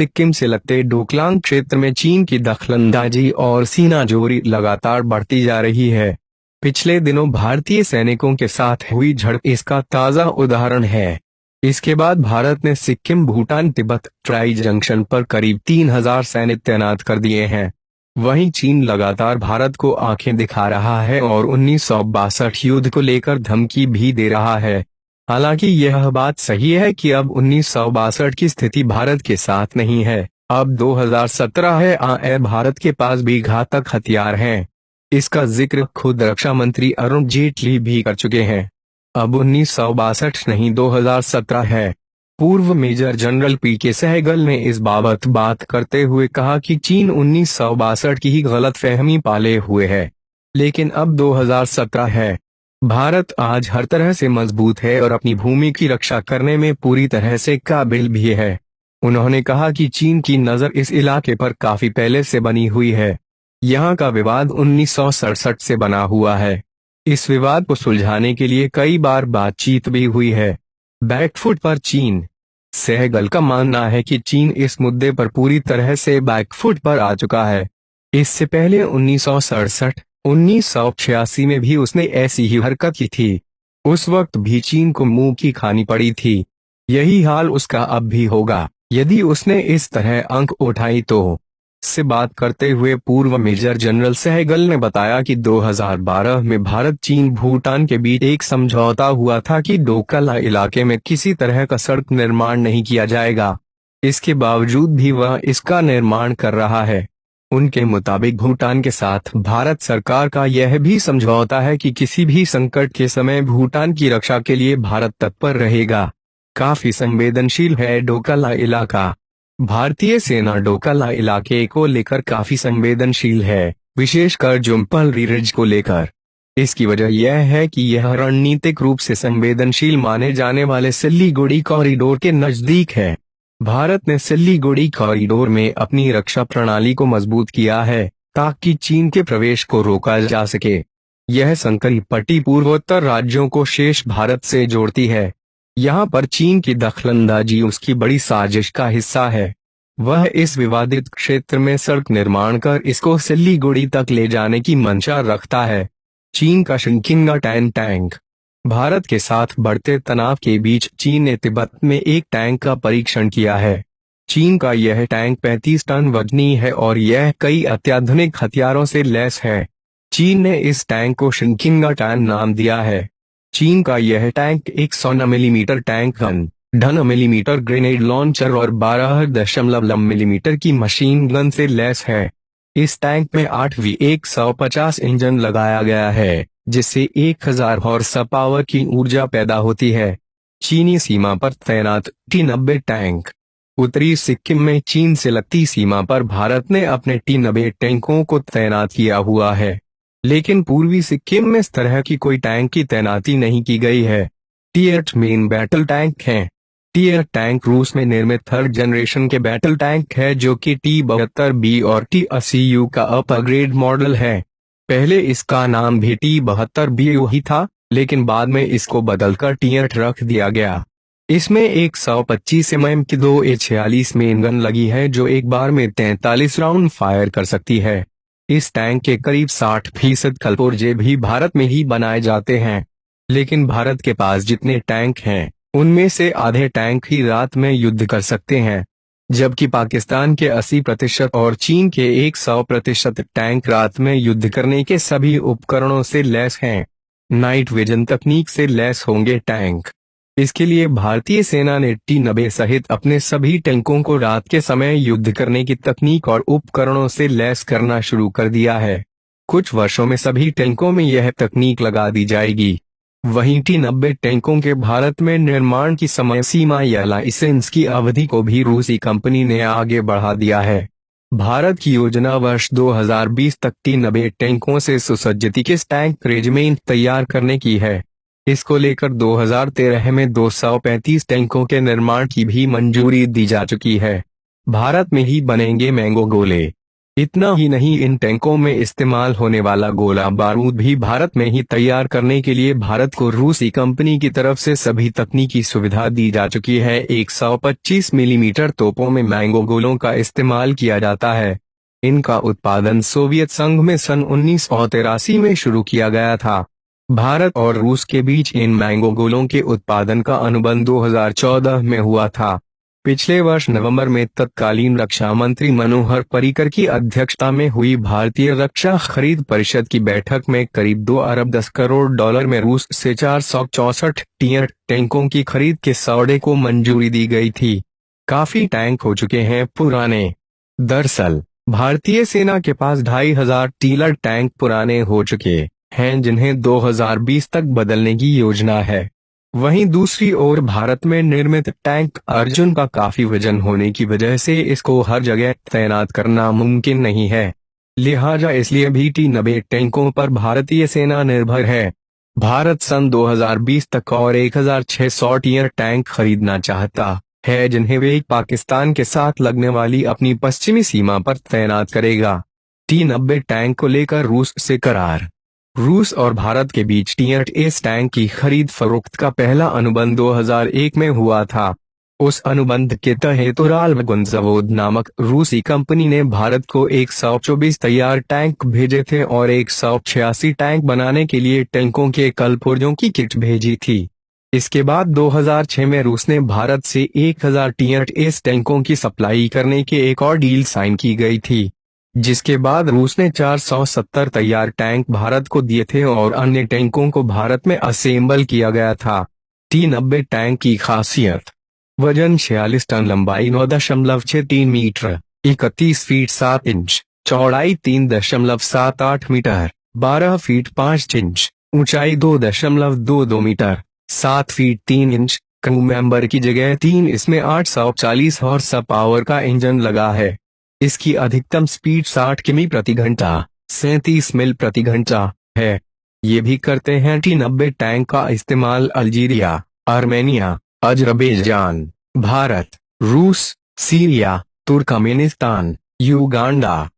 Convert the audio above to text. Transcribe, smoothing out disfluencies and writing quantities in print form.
सिक्किम से लगते डोकलाम क्षेत्र में चीन की दखलंदाजी और सीनाजोरी लगातार बढ़ती जा रही है। पिछले दिनों भारतीय सैनिकों के साथ हुई झड़प इसका ताज़ा उदाहरण है। इसके बाद भारत ने सिक्किम, भूटान, तिब्बत ट्राई जंक्शन पर करीब 3000 सैनिक तैनात कर दिए हैं। वहीं चीन लगातार भारत को आंखें दिखा रहा है और 1962 युद्ध को लेकर धमकी भी दे रहा है। हालांकि यह बात सही है कि अब 1962 की स्थिति भारत के साथ नहीं है, अब 2017 है। भारत के पास भी घातक हथियार हैं। इसका जिक्र खुद रक्षा मंत्री अरुण जेटली भी कर चुके हैं। अब 1962 नहीं 2017 है। पूर्व मेजर जनरल पीके सहगल ने इस बाबत बात करते हुए कहा कि चीन 1962 की ही गलतफहमी पाले हुए है, लेकिन अब 2017 है। भारत आज हर तरह से मजबूत है और अपनी भूमि की रक्षा करने में पूरी तरह से काबिल भी है। उन्होंने कहा कि चीन की नजर इस इलाके पर काफी पहले से बनी हुई है। यहाँ का विवाद 1967 से बना हुआ है। इस विवाद को सुलझाने के लिए कई बार बातचीत भी हुई है। बैकफुट पर चीन। सहगल का मानना है कि चीन इस मुद्दे पर पूरी तरह से बैकफुट पर आ चुका है। इससे पहले 1967, 1986 में भी उसने ऐसी ही हरकत की थी। उस वक्त भी चीन को मुंह की खानी पड़ी थी। यही हाल उसका अब भी होगा यदि उसने इस तरह अंक उठाई तो। से बात करते हुए पूर्व मेजर जनरल सहगल ने बताया कि 2012 में भारत, चीन, भूटान के बीच एक समझौता हुआ था कि डोकला इलाके में किसी तरह का सड़क निर्माण नहीं किया जाएगा। इसके बावजूद भी वह इसका निर्माण कर रहा है। उनके मुताबिक भूटान के साथ भारत सरकार का यह भी समझौता है कि किसी भी संकट के समय भूटान की रक्षा के लिए भारत तत्पर रहेगा। काफी संवेदनशील है डोकला इलाका। भारतीय सेना डोकला इलाके को लेकर काफी संवेदनशील है, विशेषकर जुम्पल रिज को लेकर। इसकी वजह यह है कि यह रणनीतिक रूप से संवेदनशील माने जाने वाले सिल्लीगुड़ी कॉरिडोर के नजदीक है। भारत ने सिल्लीगुड़ी कॉरिडोर में अपनी रक्षा प्रणाली को मजबूत किया है ताकि चीन के प्रवेश को रोका जा सके। यह संकरी पट्टी पूर्वोत्तर राज्यों को शेष भारत से जोड़ती है। यहाँ पर चीन की दखलंदाजी उसकी बड़ी साजिश का हिस्सा है। वह इस विवादित क्षेत्र में सड़क निर्माण कर इसको सिल्लीगुड़ी तक ले जाने की मंशा रखता है। चीन का शिंकिंगा टैंक। भारत के साथ बढ़ते तनाव के बीच चीन ने तिब्बत में एक टैंक का परीक्षण किया है। चीन का यह टैंक 35 टन वजनी है और यह कई अत्याधुनिक हथियारों से लैस है। चीन ने इस टैंक को शिंकिंगा टैंक नाम दिया है। चीन का यह tank 100 millimetre tank gun, 10 millimetre grenade launcher और 12.2 मिलीमीटर की मशीन गन से लैस है। इस टैंक में 8V150 इंजन लगाया गया है, जिससे 1000 हॉर्स पावर की ऊर्जा पैदा होती है। चीनी सीमा पर तैनात T-90 टैंक। उत्तरी सिक्किम में चीन से लगती सीमा पर भारत ने अपने T-90 टैंकों को तैनात किया हुआ है, लेकिन पूर्वी सिक्किम में इस तरह की कोई टैंक की तैनाती नहीं की गई है। T-8 मेन बैटल टैंक है। T-8 टैंक रूस में निर्मित थर्ड जनरेशन के बैटल टैंक है जो कि T-72B और T-80U का अपग्रेड मॉडल है। पहले इसका नाम भी T-72BU ही था, लेकिन बाद में इसको बदलकर T-8 रख दिया गया। इसमें 125 mm की 2A46 मेन गन लगी है जो एक बार में 43 राउंड फायर कर सकती है। इस टैंक के करीब 60% कलपुर्जे भी भारत में ही बनाए जाते हैं, लेकिन भारत के पास जितने टैंक हैं उनमें से आधे टैंक ही रात में युद्ध कर सकते हैं, जबकि पाकिस्तान के 80% और चीन के 100% टैंक रात में युद्ध करने के सभी उपकरणों से लैस हैं। नाइट विजन तकनीक से लैस होंगे टैंक। इसके लिए भारतीय सेना ने T-90 सहित अपने सभी टैंकों को रात के समय युद्ध करने की तकनीक और उपकरणों से लैस करना शुरू कर दिया है। कुछ वर्षों में सभी टैंकों में यह तकनीक लगा दी जाएगी। वहीं T-90 टैंकों के भारत में निर्माण की समय सीमा या लाइसेंस की अवधि को भी रूसी कंपनी ने आगे बढ़ा दिया है। भारत की योजना वर्ष 2020 तक T-90 टैंकों से सुसज्जित 21 टैंक रेजिमेंट तैयार करने की है। इसको लेकर 2013 में 235 टैंकों के निर्माण की भी मंजूरी दी जा चुकी है। भारत में ही बनेंगे मैंगो गोले। इतना ही नहीं, इन टैंकों में इस्तेमाल होने वाला गोला बारूद भी भारत में ही तैयार करने के लिए भारत को रूसी कंपनी की तरफ से सभी तकनीकी सुविधा दी जा चुकी है। 125 मिलीमीटर तोपों में मैंगो गोलों का इस्तेमाल किया जाता है। इनका उत्पादन सोवियत संघ में सन 1983 में शुरू किया गया था। भारत और रूस के बीच इन मैंगो गोलों के उत्पादन का अनुबंध 2014 में हुआ था। पिछले वर्ष नवंबर में तत्कालीन रक्षा मंत्री मनोहर पर्रिकर की अध्यक्षता में हुई भारतीय रक्षा खरीद परिषद की बैठक में करीब 2 अरब 10 करोड़ डॉलर में रूस से 464 टियर टैंकों की खरीद के सौदे को मंजूरी दी गई थी। काफी टैंक हो चुके हैं पुराने। दरअसल भारतीय सेना के पास 2500 टीलर टैंक पुराने हो चुके हैं, जिन्हें 2020 तक बदलने की योजना है। वहीं दूसरी ओर भारत में निर्मित टैंक अर्जुन का काफी वजन होने की वजह से इसको हर जगह तैनात करना मुमकिन नहीं है। लिहाजा इसलिए भी T-90 टैंकों पर भारतीय सेना निर्भर है। भारत सन 2020 तक और 1600 टियर टैंक खरीदना चाहता है, जिन्हें वे पाकिस्तान के साथ लगने वाली अपनी पश्चिमी सीमा पर तैनात करेगा। T-90 टैंक को लेकर रूस से करार। रूस और भारत के बीच T-80 टैंक की खरीद फरोख्त का पहला अनुबंध 2001 में हुआ था। उस अनुबंध के तहत उराल-गुंजवोद नामक रूसी कंपनी ने भारत को 124 तैयार टैंक भेजे थे और 186 टैंक बनाने के लिए टैंकों के कलपुर्जों की किट भेजी थी। इसके बाद 2006 में रूस ने भारत से 1000 T-80 टैंकों की सप्लाई करने के एक और डील साइन की गई थी, जिसके बाद रूस ने 470 तैयार टैंक भारत को दिए थे और अन्य टैंकों को भारत में असेंबल किया गया था। T-90 टैंक की खासियत: वजन 46 टन, लंबाई 9.63 मीटर, 31 फीट 7 इंच, चौड़ाई 3.78 मीटर, 12 फीट 5 इंच, ऊंचाई 2.22 meter, 7 feet 3 inch. Crew member की जगह 3 इसमें 840 हॉर्स पावर का इंजन लगा है। इसकी अधिकतम स्पीड 60 किमी प्रति घंटा 37 मील प्रति घंटा है। ये भी करते हैं T-90 टैंक का इस्तेमाल अल्जीरिया, आर्मेनिया, अजरबैजान, भारत, रूस, सीरिया, तुर्कमेनिस्तान, युगांडा,